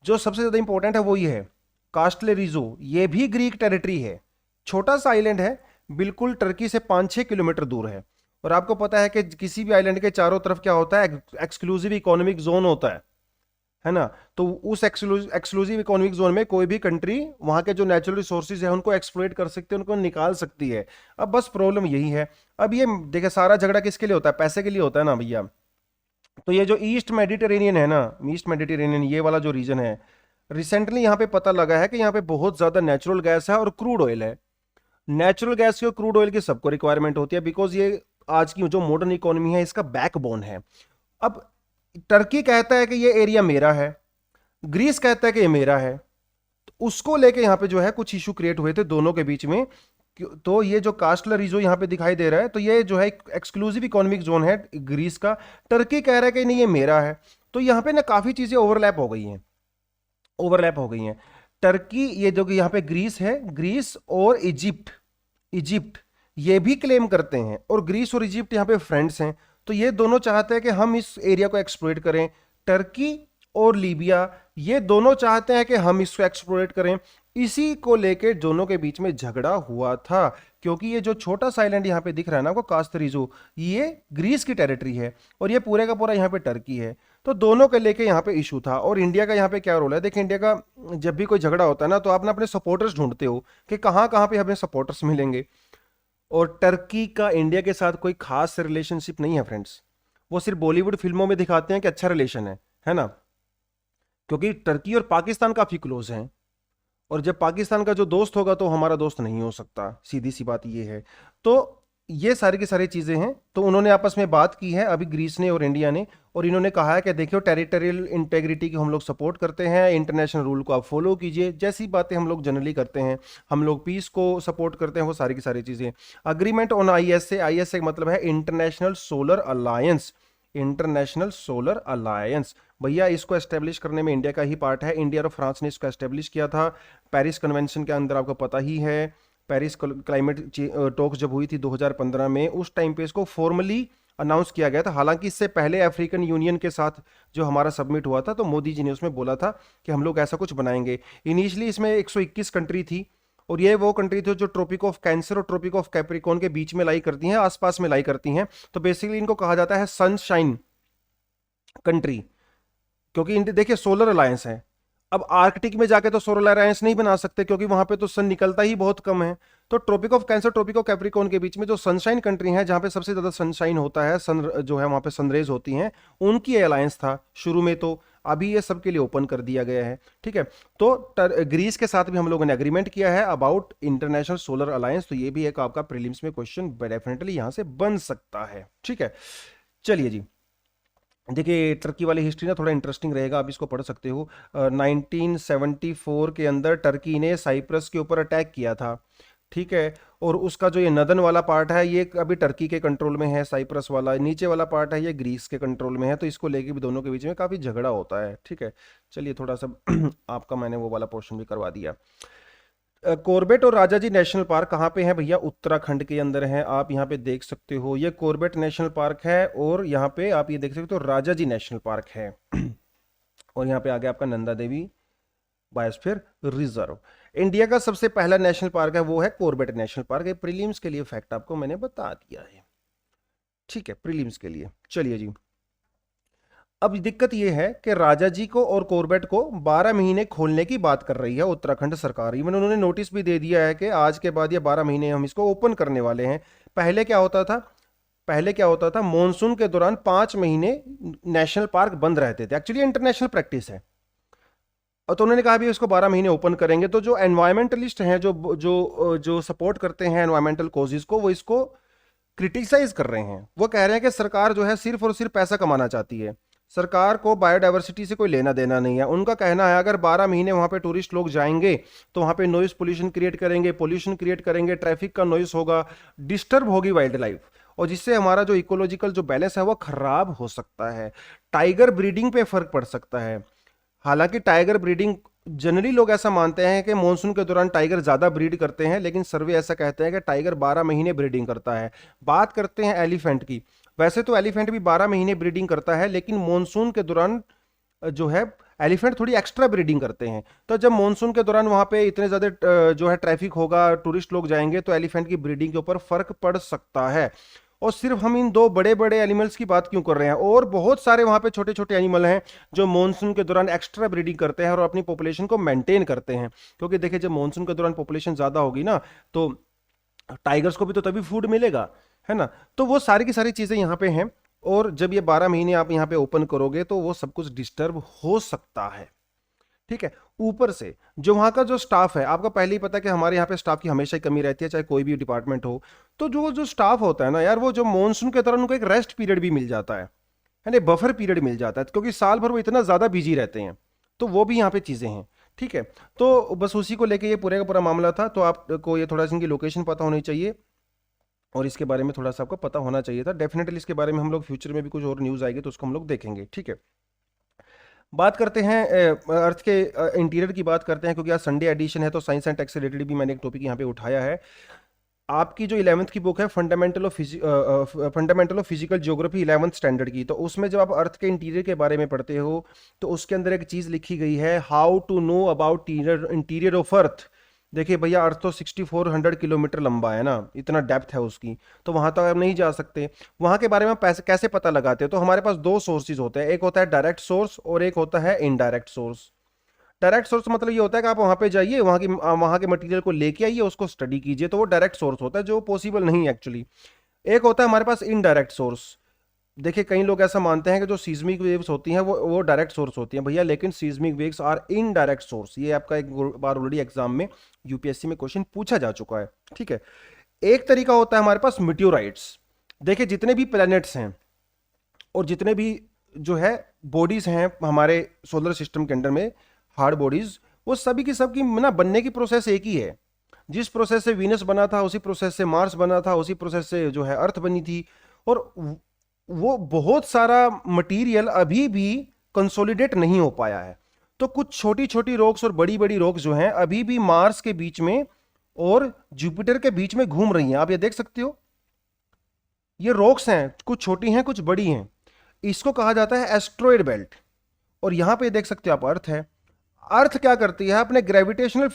जो सबसे ज्यादा इंपॉर्टेंट है वो ये है कास्टलेरिजो, ये भी ग्रीक टेरिटरी है, छोटा सा आइलैंड है, बिल्कुल टर्की से 5-6 किलोमीटर दूर है। और आपको पता है कि किसी भी आइलैंड के चारों तरफ क्या होता है, एक्सक्लूसिव इकोनॉमिक जोन होता है ना। तो उस एक्सक्लूसिव इकोनॉमिक जोन में कोई भी कंट्री वहां के जो नेचुरल रिसोर्सेज है उनको एक्सप्लॉइट कर सकती है, उनको निकाल सकती है। अब बस प्रॉब्लम यही है। अब ये देखिए, सारा झगड़ा किसके लिए होता है, पैसे के लिए होता है ना भैया। तो ये जो ईस्ट मेडिटेरेनियन है ना, ईस्ट मेडिटेरेनियन ये वाला जो रीजन है, रिसेंटली यहाँ पे पता लगा है कि यहाँ पे बहुत ज्यादा नेचुरल गैस है और क्रूड ऑयल है। नेचुरल गैस की और क्रूड ऑयल की सबको रिक्वायरमेंट होती है, बिकॉज ये आज की जो मॉडर्न इकोनॉमी है इसका बैकबोन है। अब टर्की कहता है कि ये एरिया मेरा है, ग्रीस कहता है कि ये मेरा है, तो उसको लेके यहाँ पे जो है कुछ इशू क्रिएट हुए थे दोनों के बीच में। तो ये जो कास्टलरिजो यहाँ पे दिखाई दे रहा है, तो ये जो है एक्सक्लूसिव इकोनॉमिक जोन है ग्रीस का। टर्की कह रहा है कि नहीं ये मेरा है। तो यहाँ पे ना काफी चीजें ओवरलैप हो गई हैं, ओवरलैप हो गई हैं। टर्की, ये जो कि यहाँ पे ग्रीस है, ग्रीस और इजिप्ट, इजिप्ट ये भी क्लेम करते हैं, और ग्रीस और इजिप्ट यहाँ पे फ्रेंड्स हैं। तो ये दोनों चाहते हैं कि हम इस एरिया को एक्सप्लोइट करें। टर्की और लीबिया ये दोनों चाहते हैं कि हम इसको एक्सप्लोइट करें। इसी को लेके दोनों के बीच में झगड़ा हुआ था, क्योंकि ये जो छोटा सा आइलैंड यहाँ पे दिख रहा है ना आपको, कास्तरीजो, ये ग्रीस की टेरिटरी है और ये पूरे का पूरा यहाँ पे टर्की है। तो दोनों के लेके यहाँ पे इशू था। और इंडिया का यहाँ पे क्या रोल है, देखिए, इंडिया का जब भी कोई झगड़ा होता है ना, तो आप ना अपने सपोर्टर्स ढूंढते हो कि कहाँ कहाँ पे हमें सपोर्टर्स मिलेंगे। और टर्की का इंडिया के साथ कोई खास रिलेशनशिप नहीं है फ्रेंड्स। वो सिर्फ बॉलीवुड फिल्मों में दिखाते हैं कि अच्छा रिलेशन है ना, क्योंकि टर्की और पाकिस्तान काफी क्लोज हैं, और जब पाकिस्तान का जो दोस्त होगा तो हमारा दोस्त नहीं हो सकता, सीधी सी बात ये है। तो ये सारी की सारी चीजें हैं। तो उन्होंने आपस में बात की है अभी ग्रीस ने और इंडिया ने, और इन्होंने कहा है कि देखियो, टेरिटोरियल इंटेग्रिटी की हम लोग सपोर्ट करते हैं, इंटरनेशनल रूल को आप फॉलो कीजिए, जैसी बातें हम लोग जनरली करते हैं। हम लोग पीस को सपोर्ट करते हैं, वो सारी की सारी चीजें। अग्रीमेंट ऑन ISA, ISA का मतलब है international solar alliance, international solar alliance. भैया, इसको एस्टेब्लिश करने में इंडिया का ही पार्ट है। इंडिया और फ्रांस ने इसको एस्टेब्लिश किया था पेरिस कन्वेंशन के अंदर, आपको पता ही है। पेरिस क्लाइमेट टॉक्स जब हुई थी 2015 में, उस टाइम पे इसको फॉर्मली अनाउंस किया गया था। हालांकि इससे पहले अफ्रीकन यूनियन के साथ जो हमारा सबमिट हुआ था, तो मोदी जी ने उसमें बोला था कि हम लोग ऐसा कुछ बनाएंगे। इनिशियली इसमें 121 कंट्री थी, और ये वो कंट्री थी जो ट्रॉपिक ऑफ कैंसर और ट्रॉपिक ऑफ कैप्रिकॉर्न के बीच में लाई करती हैं, आसपास में लाई करती हैं। तो बेसिकली इनको कहा जाता है सनशाइन कंट्री, क्योंकि देखिए सोलर अलायंस है। अब आर्कटिक में जाके तो सोलर अलायंस नहीं बना सकते, क्योंकि वहां पे तो सन निकलता ही बहुत कम है। तो Tropic of Cancer, Tropic of Capricorn के बीच में जो सनशाइन कंट्री है, जहां पे सबसे ज्यादा सनशाइन होता है, सन जो है वहां पे सनरेज होती हैं, उनकी अलायंस था शुरू में। तो अभी ये सबके लिए ओपन कर दिया गया है, ठीक है। तो ग्रीस के साथ भी हम लोगों ने एग्रीमेंट किया है अबाउट इंटरनेशनल सोलर अलायंस। तो ये भी एक आपका प्रीलिम्स में क्वेश्चन डेफिनेटली यहां से बन सकता है, ठीक है। चलिए जी, देखिए टर्की वाली हिस्ट्री ना थोड़ा इंटरेस्टिंग रहेगा, आप इसको पढ़ सकते हो। 1974 के अंदर टर्की ने साइप्रस के ऊपर अटैक किया था, ठीक है। और उसका जो ये नदन वाला पार्ट है, ये अभी टर्की के कंट्रोल में है, साइप्रस वाला। नीचे वाला पार्ट है, ये ग्रीस के कंट्रोल में है। तो इसको लेके भी दोनों के बीच में काफ़ी झगड़ा होता है, ठीक है। चलिए थोड़ा सा आपका मैंने वो वाला पोर्शन भी करवा दिया। कॉर्बेट और राजाजी नेशनल पार्क कहाँ पे है भैया? उत्तराखंड के अंदर है। आप यहाँ पे देख सकते हो, ये कॉर्बेट नेशनल पार्क है, और यहाँ पे आप ये देख सकते हो राजाजी नेशनल पार्क है। और यहाँ पे आगे आपका Nanda Devi biosphere reserve. India का सबसे पहला नेशनल पार्क है, वो है कॉर्बेट नेशनल पार्क। ये प्रीलिम्स के लिए फैक्ट आपको मैंने बता दिया है, ठीक है, प्रीलिम्स के लिए। चलिए जी, अब दिक्कत यह है कि राजा जी को और कॉर्बेट को 12 महीने खोलने की बात कर रही है उत्तराखंड सरकार। इवन उन्होंने नोटिस भी दे दिया है कि आज के बाद ये 12 महीने हम इसको ओपन करने वाले हैं। पहले क्या होता था, मॉनसून के दौरान 5 महीने नेशनल पार्क बंद रहते थे। एक्चुअली इंटरनेशनल प्रैक्टिस है। और तो उन्होंने कहा भी इसको 12 महीने ओपन करेंगे। तो जो एनवायरमेंटलिस्ट हैं, जो जो जो सपोर्ट करते हैं एनवायरमेंटल कॉजेज को, वो इसको क्रिटिसाइज कर रहे हैं। वो कह रहे हैं कि सरकार जो है सिर्फ और सिर्फ पैसा कमाना चाहती है, सरकार को बायोडाइवर्सिटी से कोई लेना देना नहीं है। उनका कहना है अगर 12 महीने वहां पे टूरिस्ट लोग जाएंगे तो वहां पे नॉइस पोल्यूशन क्रिएट करेंगे, पोल्यूशन क्रिएट करेंगे, ट्रैफिक का नॉइस होगा, डिस्टर्ब होगी वाइल्ड लाइफ, और जिससे हमारा जो इकोलॉजिकल जो बैलेंस है वो खराब हो सकता है। टाइगर ब्रीडिंग पे फर्क पड़ सकता है। हालांकि टाइगर ब्रीडिंग जनरली लोग ऐसा मानते हैं कि मॉनसून के दौरान टाइगर ज्यादा ब्रीड करते हैं, लेकिन सर्वे ऐसा कहते हैं कि टाइगर 12 महीने ब्रीडिंग करता है। बात करते हैं एलिफेंट की। वैसे तो एलिफेंट भी 12 महीने ब्रीडिंग करता है, लेकिन मॉनसून के दौरान जो है एलिफेंट थोड़ी एक्स्ट्रा ब्रीडिंग करते हैं। तो जब मॉनसून के दौरान वहां पे इतने ज्यादा जो है ट्रैफिक होगा, टूरिस्ट लोग जाएंगे, तो एलिफेंट की ब्रीडिंग के ऊपर फर्क पड़ सकता है। और सिर्फ हम इन दो बड़े बड़े एनिमल्स की बात क्यों कर रहे हैं? और बहुत सारे वहां पे छोटे छोटे एनिमल हैं जो मॉनसून के दौरान एक्स्ट्रा ब्रीडिंग करते हैं और अपनी पॉपुलेशन को मेंटेन करते हैं। क्योंकि देखिए जब मॉनसून के दौरान पॉपुलेशन ज्यादा होगी ना, तो टाइगर्स को भी तो तभी फूड मिलेगा, है ना। तो वो सारी की सारी चीजें यहाँ पे हैं। और जब ये 12 महीने आप यहाँ पे ओपन करोगे तो वो सब कुछ डिस्टर्ब हो सकता है, ठीक है। ऊपर से जो वहां का जो स्टाफ है, आपको पहले ही पता है कि हमारे यहाँ पे स्टाफ की हमेशा ही कमी रहती है, चाहे कोई भी डिपार्टमेंट हो। तो जो जो स्टाफ होता है ना यार, वो जो मॉनसून के दौरान उनको एक रेस्ट पीरियड भी मिल जाता है ना, बफर पीरियड मिल जाता है, क्योंकि साल भर वो इतना ज्यादा बिजी रहते हैं। तो वो भी यहाँ पे चीजें हैं, ठीक है। तो बस उसी को लेके ये पूरे का पूरा मामला था। तो आपको ये थोड़ा सा इनकी लोकेशन पता होनी चाहिए और इसके बारे में थोड़ा सा आपको पता होना चाहिए था। डेफिनेटली इसके बारे में हम लोग फ्यूचर में भी कुछ और न्यूज आएगी तो उसको हम लोग देखेंगे, ठीक है। बात करते हैं अर्थ के इंटीरियर की बात करते हैं, क्योंकि आज संडे एडिशन है तो साइंस एंड टेक से रिलेटेड भी मैंने एक टॉपिक यहाँ पे उठाया है। आपकी जो 11th की बुक है fundamental of physical geography 11th standard की, तो उसमें जब आप अर्थ के इंटीरियर के बारे में पढ़ते हो तो उसके अंदर एक चीज लिखी गई है, how to know about interior of earth. देखिए भैया, अर्थ तो 6400 किलोमीटर लंबा है ना, इतना डेप्थ है उसकी, तो वहां तक आप नहीं जा सकते। वहां के बारे में आप कैसे पता लगाते हो? तो हमारे पास दो सोर्सेज होते हैं, एक होता है डायरेक्ट सोर्स और एक होता है इनडायरेक्ट सोर्स। डायरेक्ट सोर्स मतलब ये होता है कि आप वहां पे जाइए, वहां के मटेरियल को लेके आइए, उसको स्टडी कीजिए, तो वो डायरेक्ट सोर्स होता है, जो पॉसिबल नहीं एक्चुअली। एक होता है हमारे पास इनडायरेक्ट सोर्स। देखिए कई लोग ऐसा मानते हैं कि जो सीज्मिक वेव्स होती हैं वो डायरेक्ट सोर्स होती हैं भैया, लेकिन seismic waves are indirect source. ये आपका एक बार ऑलरेडी एग्जाम में यूपीएससी में क्वेश्चन पूछा जा चुका है, ठीक है। एक तरीका होता है हमारे पास मीटियोराइट्स। देखिए जितने भी प्लैनेट्स हैं और जितने भी जो है बॉडीज हैं हमारे सोलर सिस्टम के अंदर में, हार्ड बॉडीज, वो सभी की सबकी ना बनने की प्रोसेस एक ही है। जिस प्रोसेस से वीनस बना था, उसी प्रोसेस से मार्स बना था, उसी प्रोसेस से जो है अर्थ बनी थी। और वो बहुत सारा मटेरियल अभी भी कंसोलिडेट नहीं हो पाया है। तो कुछ छोटी छोटी रॉक्स और बड़ी बड़ी रॉक्स जो हैं अभी भी मार्स के बीच में और जुपिटर के बीच में घूम रही हैं। आप ये देख सकते हो, ये रॉक्स हैं, कुछ छोटी हैं कुछ बड़ी हैं। इसको कहा जाता है एस्ट्रॉयड बेल्ट। और यहां पे देख सकते हो आप अर्थ है। अर्थ क्या करती है, अपने ग्रेविटेशनल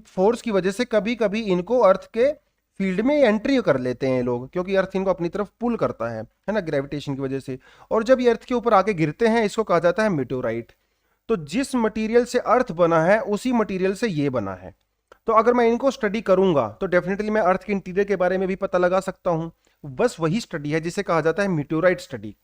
फोर्स की वजह से कभी कभी इनको अर्थ के फील्ड में एंट्री कर लेते हैं लोग, क्योंकि अर्थ इनको अपनी तरफ पुल करता है ना, ग्रेविटेशन की वजह से। और जब ये अर्थ के ऊपर आके गिरते हैं, इसको कहा जाता है मेटेओराइट। तो जिस मटेरियल से अर्थ बना है उसी मटेरियल से ये बना है। तो अगर मैं इनको स्टडी करूंगा तो डेफिनेटली मैं अर्थ के इंटीरियर के बारे में भी पता लगा सकता हूं। बस वही स्टडी है जिसे कहा जाता है मेटेओराइट स्टडी।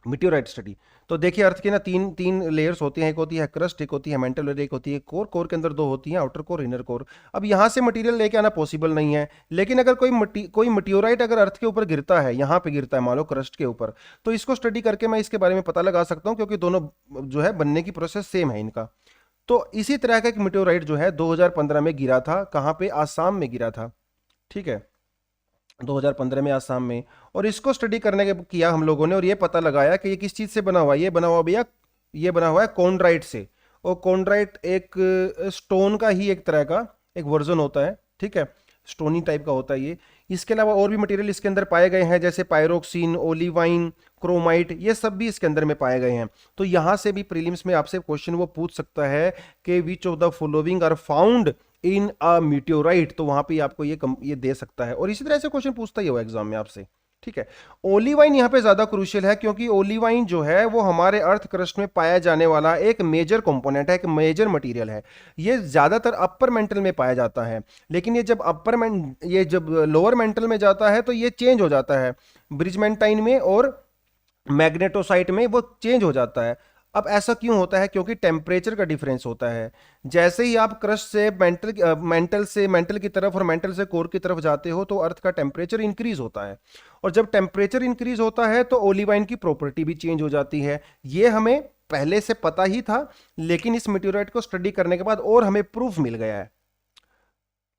Meteorite study. तो देखिए अर्थ की ना तीन तीन लेयर्स होती हैं, एक होती है क्रस्ट, एक होती है मेंटल लेयर, एक होती है कोर। कोर के अंदर दो होती हैं, आउटर कोर, इनर कोर। अब यहां से मटेरियल लेके आना पॉसिबल नहीं है, लेकिन अगर कोई मटियोराइट अगर अर्थ के ऊपर गिरता है, यहां पे गिरता है मान लो क्रस्ट के ऊपर, तो इसको स्टडी करके मैं इसके बारे में पता लगा सकता हूं, क्योंकि दोनों जो है बनने की प्रोसेस सेम है इनका। तो इसी तरह का एक मिट्योराइट जो है 2015 में गिरा था, कहां पे, आसाम में गिरा था। ठीक है, 2015 में आसाम में। और इसको स्टडी करने के किया हम लोगों ने, और ये पता लगाया कि ये किस चीज़ से बना हुआ है। ये बना हुआ भैया, ये बना हुआ है कॉन्ड्राइट से। और कॉन्ड्राइट एक स्टोन का ही एक तरह का एक वर्जन होता है। ठीक है, स्टोनी टाइप का होता है ये। इसके अलावा और भी मटेरियल इसके अंदर पाए गए हैं, जैसे पायरोक्सिन, ओलिवाइन, क्रोमाइट, ये सब भी इसके अंदर में पाए गए हैं। तो यहां से भी प्रीलिम्स में आपसे क्वेश्चन वो पूछ सकता है कि which of the following are found in a meteorite. तो वहां पे आपको ये दे सकता है, और इसी तरह से क्वेश्चन पूछता ही होगा एग्जाम में आपसे। ठीक है, ओलिवाइन यहां पे ज्यादा क्रूशियल है, क्योंकि ओलिवाइन जो है वो हमारे अर्थ क्रस्ट में पाया जाने वाला एक मेजर कंपोनेंट है, एक मेजर मटेरियल है। ये ज्यादातर अपर मेंटल में पाया जाता है, लेकिन ये जब लोअर मेंटल में जाता है तो ये चेंज हो जाता है, ब्रिजमेंटाइन में और मैग्नेटोसाइट में वो चेंज हो जाता है। अब ऐसा क्यों होता है, क्योंकि टेम्परेचर का डिफरेंस होता है। जैसे ही आप क्रस्ट से मेंटल की तरफ और मेंटल से कोर की तरफ जाते हो, तो अर्थ का टेम्परेचर इंक्रीज होता है। और जब टेम्परेचर इंक्रीज होता है तो ओलिवाइन की प्रॉपर्टी भी चेंज हो जाती है। ये हमें पहले से पता ही था, लेकिन इस मेटेओराइट को स्टडी करने के बाद और हमें प्रूफ मिल गया है।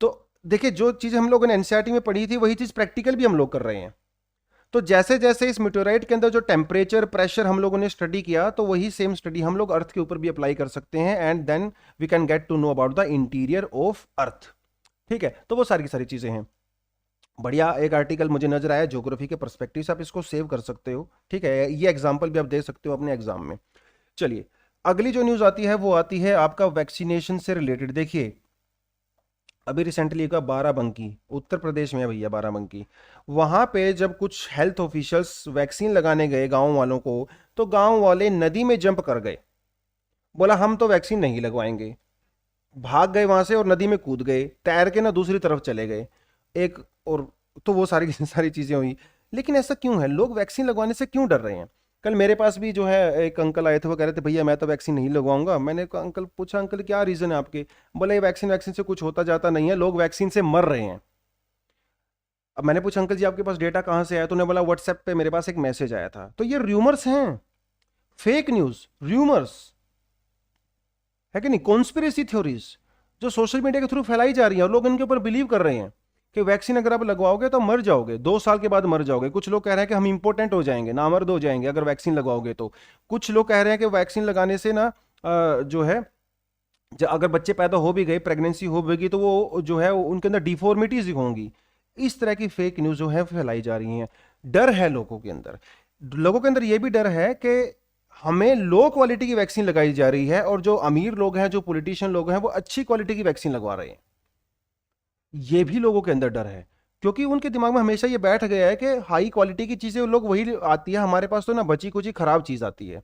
तो देखिए, जो चीज हम लोगों ने एनसीईआरटी में पढ़ी थी वही चीज प्रैक्टिकल भी हम लोग कर रहे हैं। तो जैसे जैसे इस मेटेओराइट के अंदर जो टेम्परेचर, प्रेशर हम लोगों ने स्टडी किया, तो वही सेम स्टडी हम लोग अर्थ के ऊपर भी अप्लाई कर सकते हैं, and then we can get to know about the interior of earth. ठीक है, तो वो सारी की सारी चीजें हैं। बढ़िया एक आर्टिकल मुझे नजर आया ज्योग्राफी के पर्सपेक्टिव से, आप इसको सेव कर सकते हो। ठीक है, ये एग्जाम्पल भी आप दे सकते हो अपने एग्जाम में। चलिए, अगली जो न्यूज आती है वो आती है आपका वैक्सीनेशन से रिलेटेड। देखिए, अभी रिसेंटली का बाराबंकी, उत्तर प्रदेश में है भैया बाराबंकी। वहां पे जब कुछ हेल्थ ऑफिशियल्स वैक्सीन लगाने गए गांव वालों को, तो गांव वाले नदी में जंप कर गए, बोला हम तो वैक्सीन नहीं लगवाएंगे। भाग गए वहां से और नदी में कूद गए, तैर के ना दूसरी तरफ चले गए एक। और तो वो सारी सारी चीजें हुई। लेकिन ऐसा क्यों है, लोग वैक्सीन लगवाने से क्यों डर रहे हैं? कल मेरे पास भी जो है एक अंकल आए थे, वो कह रहे थे भैया मैं तो वैक्सीन नहीं लगवाऊंगा। मैंने अंकल पूछा, अंकल क्या रीजन है आपके? बोले वैक्सीन वैक्सीन से कुछ होता जाता नहीं है, लोग वैक्सीन से मर रहे हैं। अब मैंने पूछा अंकल जी आपके पास डेटा कहाँ से आया? तो उन्होंने बोला व्हाट्सएप पे मेरे पास एक मैसेज आया था। तो ये र्यूमर्स हैं, फेक न्यूज, र्यूमर्स है कि नहीं, कॉन्स्पिरेसी थ्योरीज जो सोशल मीडिया के थ्रू फैलाई जा रही है, और लोग इनके ऊपर बिलीव कर रहे हैं कि वैक्सीन अगर आप लगवाओगे तो मर जाओगे, 2 साल के बाद मर जाओगे। कुछ लोग कह रहे हैं कि हम इंपोर्टेंट हो जाएंगे, नामर्द हो जाएंगे अगर वैक्सीन लगवाओगे तो। कुछ लोग कह रहे हैं कि वैक्सीन लगाने से ना जो है, अगर बच्चे पैदा हो भी गए, प्रेगनेंसी हो भी गई, तो वो जो है उनके अंदर डिफॉर्मिटीज होंगी। इस तरह की फेक न्यूज जो है फैलाई जा रही हैं। डर है लोगों के अंदर। लोगों के अंदर यह भी डर है कि हमें लो क्वालिटी की वैक्सीन लगाई जा रही है, और जो अमीर लोग हैं, जो पॉलिटिशियन लोग हैं, वो अच्छी क्वालिटी की वैक्सीन लगवा रहे हैं। ये भी लोगों के अंदर डर है, क्योंकि उनके दिमाग में हमेशा ये बैठ गया है कि हाई क्वालिटी की चीजें लोग वही आती है, हमारे पास तो ना बची कुची खराब चीज आती है।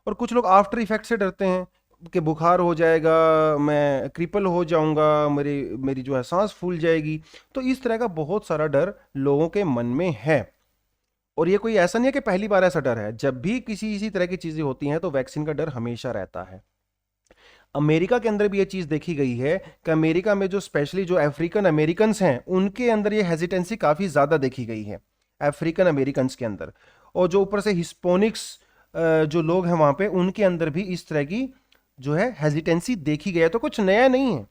और कुछ लोग आफ्टर इफेक्ट से डरते हैं कि बुखार हो जाएगा, मैं क्रिपल हो जाऊंगा, मेरी मेरी जो है सांस फूल जाएगी। तो इस तरह का बहुत सारा डर लोगों के मन में है। और ये कोई ऐसा नहीं है कि पहली बार ऐसा डर है, जब भी किसी इसी तरह की चीजें होती हैं तो वैक्सीन का डर हमेशा रहता है। अमेरिका के अंदर भी ये चीज देखी गई है कि अमेरिका में जो स्पेशली जो अफ्रीकन अमेरिकन हैं, उनके अंदर ये हेजिटेंसी काफी ज्यादा देखी गई है, अफ्रीकन अमेरिकन के अंदर। और जो ऊपर से हिस्पोनिक्स जो लोग हैं वहां पे, उनके अंदर भी इस तरह की जो है हेजिटेंसी देखी गई है। तो कुछ नया नहीं है।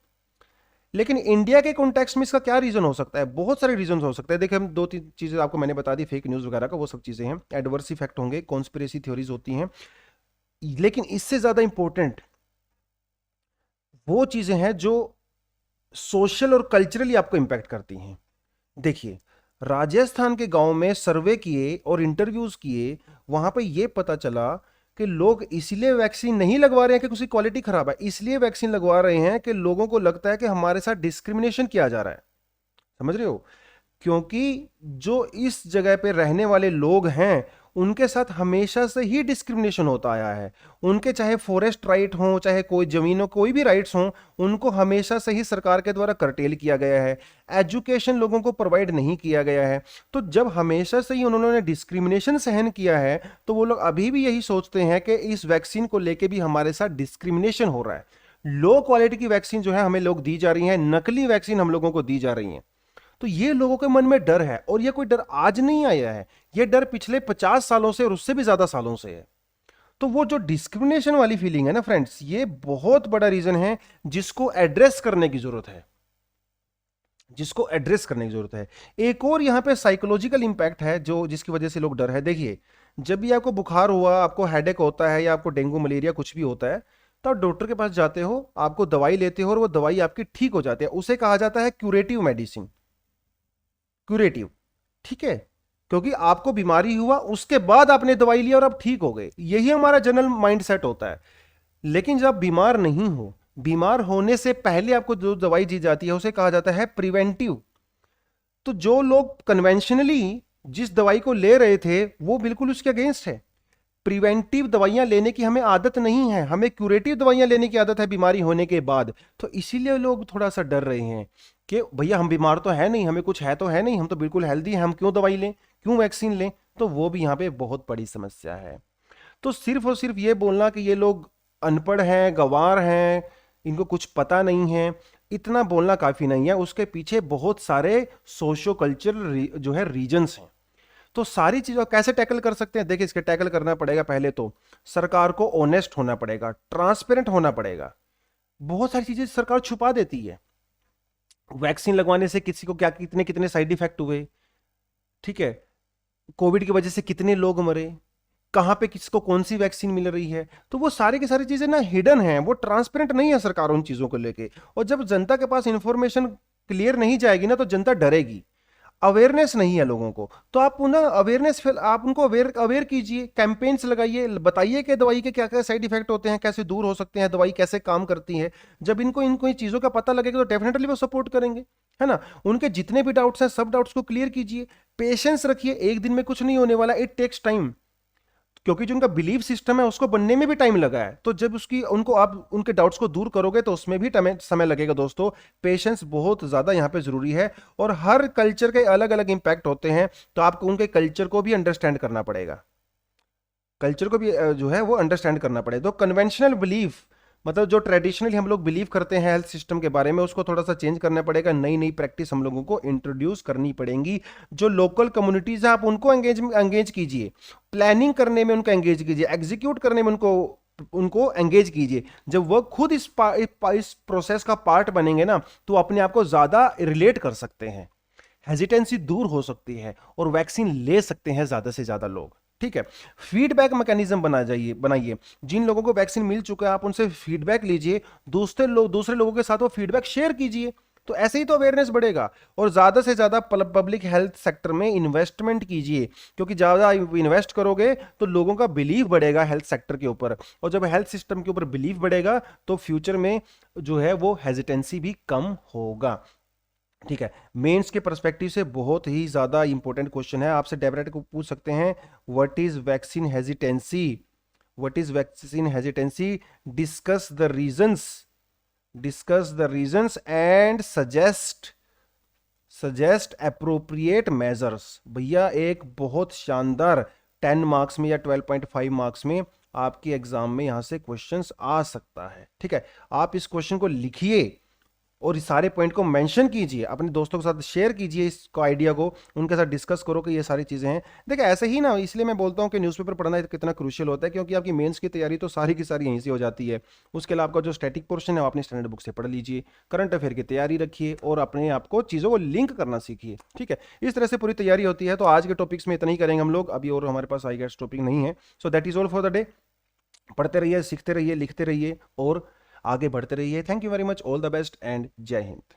लेकिन इंडिया के कॉन्टेक्स्ट में इसका क्या रीजन हो सकता है? बहुत सारे रीजन हो सकते हैं। देखिए, हम 2-3 चीजें आपको मैंने बता दी, फेक न्यूज वगैरह का, वो सब चीजें हैं, एडवर्स इफेक्ट होंगे, कॉन्स्पिरेसी थ्योरीज होती हैं। लेकिन इससे ज्यादा इंपॉर्टेंट वो चीजें हैं जो सोशल और कल्चरली आपको इंपैक्ट करती हैं। देखिए, राजस्थान के गांव में सर्वे किए और इंटरव्यूज किए, वहां पे ये पता चला कि लोग इसलिए वैक्सीन नहीं लगवा रहे हैं कि उसकी क्वालिटी खराब है, इसलिए वैक्सीन लगवा रहे हैं कि लोगों को लगता है कि हमारे साथ डिस्क्रिमिनेशन किया जा रहा है। समझ रहे हो? क्योंकि जो इस जगह पे रहने वाले लोग हैं उनके साथ हमेशा से ही डिस्क्रिमिनेशन होता आया है। उनके चाहे फॉरेस्ट राइट हो, चाहे कोई जमीनों कोई भी राइट्स हो, उनको हमेशा से ही सरकार के द्वारा कर्टेल किया गया है। एजुकेशन लोगों को प्रोवाइड नहीं किया गया है। तो जब हमेशा से ही उन्होंने डिस्क्रिमिनेशन सहन किया है तो वो लोग अभी भी यही सोचते हैं कि इस वैक्सीन को लेके भी हमारे साथ डिस्क्रिमिनेशन हो रहा है। लो क्वालिटी की वैक्सीन जो है हमें लोग दी जा रही है, नकली वैक्सीन हम लोगों को दी जा रही है। तो ये लोगों के मन में डर है, और ये कोई डर आज नहीं आया है, ये डर पिछले 50 सालों से और उससे भी ज्यादा सालों से है। तो वो जो डिस्क्रिमिनेशन वाली फीलिंग है ना फ्रेंड्स, ये बहुत बड़ा रीजन है जिसको एड्रेस करने की जरूरत है, जिसको एड्रेस करने की जरूरत है। एक और यहां पे साइकोलॉजिकल इंपैक्ट है जो जिसकी वजह से लोग डर है। देखिए, जब भी आपको बुखार हुआ, आपको हेडेक होता है या आपको डेंगू मलेरिया कुछ भी होता है, तो आप डॉक्टर के पास जाते हो, आपको दवाई लेते हो और वो दवाई आपकी ठीक हो जाती है। उसे कहा जाता है क्यूरेटिव मेडिसिन, क्यूरेटिव। ठीक है, क्योंकि आपको बीमारी हुआ, उसके बाद आपने दवाई लिया और आप ठीक हो गए। यही हमारा जनरल माइंडसेट होता है। लेकिन जब बीमार नहीं हो, बीमार होने से पहले आपको जो दवाई दी जाती है उसे कहा जाता है प्रिवेंटिव। तो जो लोग कन्वेंशनली जिस दवाई को ले रहे थे वो बिल्कुल उसके अगेंस्ट है। प्रिवेंटिव दवाइयां लेने की हमें आदत नहीं है, हमें क्यूरेटिव दवाइयां लेने की आदत है बीमारी होने के बाद। तो इसीलिए लोग थोड़ा सा डर रहे हैं कि भैया हम बीमार तो है नहीं, हमें कुछ है तो है नहीं, हम तो बिल्कुल हेल्दी हैं, हम क्यों दवाई लें, क्यों वैक्सीन लें। तो वो भी यहाँ पे बहुत बड़ी समस्या है। तो सिर्फ और सिर्फ ये बोलना कि ये लोग अनपढ़ हैं, गंवार हैं, इनको कुछ पता नहीं है, इतना बोलना काफी नहीं है। उसके पीछे बहुत सारे सोशो कल्चरल जो है रीजंस हैं। तो सारी चीजों कैसे टैकल कर सकते हैं? देखिए, इसके टैकल करना पड़ेगा, पहले तो सरकार को ऑनेस्ट होना पड़ेगा, ट्रांसपेरेंट होना पड़ेगा। बहुत सारी चीजें सरकार छुपा देती है। वैक्सीन लगवाने से किसी को क्या कितने कितने साइड इफेक्ट हुए, ठीक है, कोविड की वजह से कितने लोग मरे, कहां पे किसको कौन सी वैक्सीन मिल रही है, तो वो सारी की सारी चीजें ना हिडन है, वो ट्रांसपेरेंट नहीं है सरकार उन चीजों को लेके। और जब जनता के पास इंफॉर्मेशन क्लियर नहीं जाएगी ना, तो जनता डरेगी। अवेयरनेस नहीं है लोगों को, तो आप उन्हें अवेयरनेस, आप उनको अवेयर अवेयर कीजिए, कैंपेन्स लगाइए, बताइए कि दवाई के क्या क्या साइड इफेक्ट होते हैं, कैसे दूर हो सकते हैं, दवाई कैसे काम करती है। जब इनको इनको चीज़ों का पता लगेगा तो डेफिनेटली वो सपोर्ट करेंगे, है ना। उनके जितने भी डाउट्स हैं सब डाउट्स को क्लियर कीजिए, पेशेंस रखिए, एक दिन में कुछ नहीं होने वाला, इट टेक्स टाइम। क्योंकि जो उनका बिलीफ सिस्टम है उसको बनने में भी टाइम लगा है, तो जब उसकी उनको आप उनके डाउट्स को दूर करोगे तो उसमें भी समय लगेगा। दोस्तों, पेशेंस बहुत ज्यादा यहाँ पे जरूरी है। और हर कल्चर के अलग अलग इंपैक्ट होते हैं, तो आपको उनके कल्चर को भी अंडरस्टैंड करना पड़ेगा, कल्चर को भी जो है वो अंडरस्टैंड करना पड़ेगा। तो कन्वेंशनल बिलीफ, मतलब जो ट्रेडिशनली हम लोग बिलीव करते हैं हेल्थ सिस्टम के बारे में, उसको थोड़ा सा चेंज करना पड़ेगा। नई नई प्रैक्टिस हम लोगों को इंट्रोड्यूस करनी पड़ेंगी। जो लोकल कम्युनिटीज है आप उनको एंगेज कीजिए, प्लानिंग करने में उनको एंगेज कीजिए, एग्जीक्यूट करने में उनको उनको एंगेज कीजिए। जब वह खुद इस प्रोसेस का पार्ट बनेंगे ना, तो अपने आप को ज्यादा रिलेट कर सकते हैं, हेजिटेंसी दूर हो सकती है और वैक्सीन ले सकते हैं ज्यादा से ज्यादा लोग। ठीक है, फीडबैक मैकेनिज्म बनाइए। जिन लोगों को वैक्सीन मिल चुका है आप उनसे फीडबैक लीजिए, दूसरे लोगों के साथ वो फीडबैक शेयर कीजिए। तो ऐसे ही तो अवेयरनेस बढ़ेगा। और ज्यादा से ज्यादा पब्लिक हेल्थ सेक्टर में इन्वेस्टमेंट कीजिए, क्योंकि ज्यादा इन्वेस्ट करोगे तो लोगों का बिलीव बढ़ेगा हेल्थ सेक्टर के ऊपर, और जब हेल्थ सिस्टम के ऊपर बिलीव बढ़ेगा तो फ्यूचर में जो है वो हेजिटेंसी भी कम होगा। ठीक है, मेंस के पर्सपेक्टिव से बहुत ही ज्यादा इंपॉर्टेंट क्वेश्चन है, आपसे डेफिनेट को पूछ सकते हैं, what is vaccine hesitancy, what is vaccine hesitancy, discuss the reasons and suggest appropriate measures. भैया एक बहुत शानदार 10 मार्क्स में या 12.5 मार्क्स में आपके एग्जाम में यहां से क्वेश्चंस आ सकता है। ठीक है, आप इस क्वेश्चन को लिखिए और इस सारे पॉइंट को मेंशन कीजिए, अपने दोस्तों के साथ शेयर कीजिए, इसको आइडिया को उनके साथ डिस्कस करो कि ये सारी चीज़ें हैं। देखिए ऐसे ही ना, इसलिए मैं बोलता हूँ कि न्यूज़पेपर पढ़ना कितना क्रूशियल होता है, क्योंकि आपकी मेंस की तैयारी तो सारी की सारी यहीं से हो जाती है। उसके अलावा आपका जो स्टैटिक पोर्शन है वो अपनी स्टैंडर्ड बुक से पढ़ लीजिए, करंट अफेयर की तैयारी रखिए और अपने आप को चीज़ों को लिंक करना सीखिए। ठीक है, इस तरह से पूरी तैयारी होती है। तो आज के टॉपिक्स में इतना ही करेंगे हम लोग अभी, और हमारे पास आई गेट्स टॉपिक नहीं है। So that is all for the day. पढ़ते रहिए, सीखते रहिए, लिखते रहिए और आगे बढ़ते रहिए। Thank you very much, all the best and जय हिंद।